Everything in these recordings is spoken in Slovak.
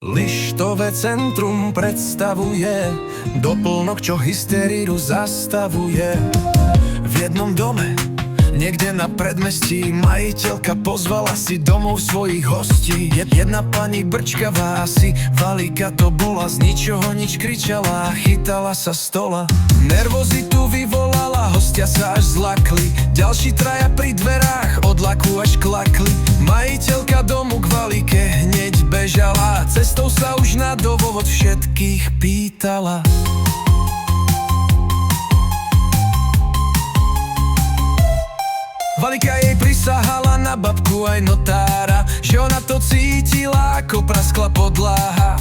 Lištové centrum predstavuje doplnok, čo hystériu zastavuje. V jednom dome, niekde na predmestí, majiteľka pozvala si domov svojich hostí. Jedna pani brčkavá, asi Valika to bola, z ničoho nič kričala, chytala sa stola. Nervozitu vyvolala, hostia sa až zlakli, ďalší traja pri dverách od laku až klakli. Majiteľka domu k Valike hneď bežala, cestou sa už na dôvod všetkých pýtala. Valika jej prisahala na babku aj notára, že ona to cítila, ako praskla podlaha.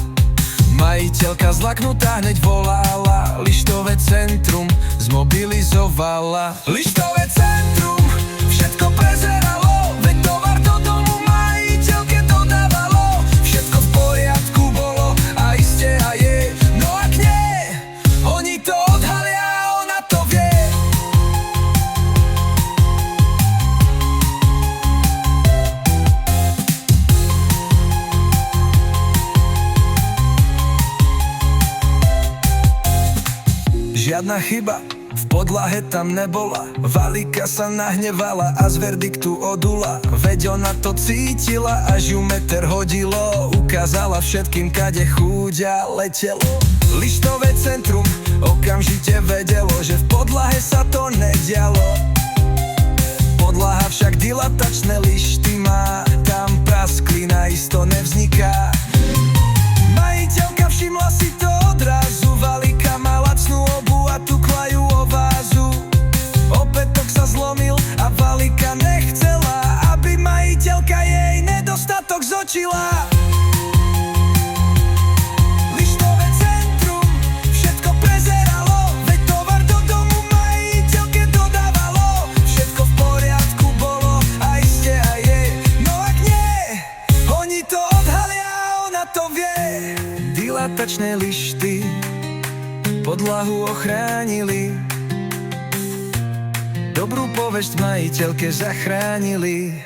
Majiteľka zlaknutá hneď volala, lištové centrum zmobilizovala. Lištové centrum všetko prezeralo, veď tovar do domu majiteľke dodávalo. Všetko v poriadku bolo a iste a je, no ak nie, oni to odhalia a ona to vie. Žiadna chyba v podlahe tam nebola, Valika sa nahnevala a z verdiktu odula. Veď ona to cítila, až ju meter hodilo, ukázala všetkým, kade chúďa letelo. Lištové centrum okamžite vedelo, že v podlahe sa to nedialo. Podlaha však dilatačné lišty má, tam prasklina isto nevzniká. Majiteľka všimla si to odrazu, Valika má lacnú obu a tukla ju o vázu. Opätok sa zlomil a Valika nechcela, aby majiteľka jej nedostatok zočila. Lištové centrum všetko prezeralo, veď tovar do domu majiteľke dodávalo. Všetko v poriadku bolo a iste a je, no ak nie, oni to odhalia a ona to vie. Dilatačné lišty podlahu ochránili, dobrú povesť majiteľke zachránili.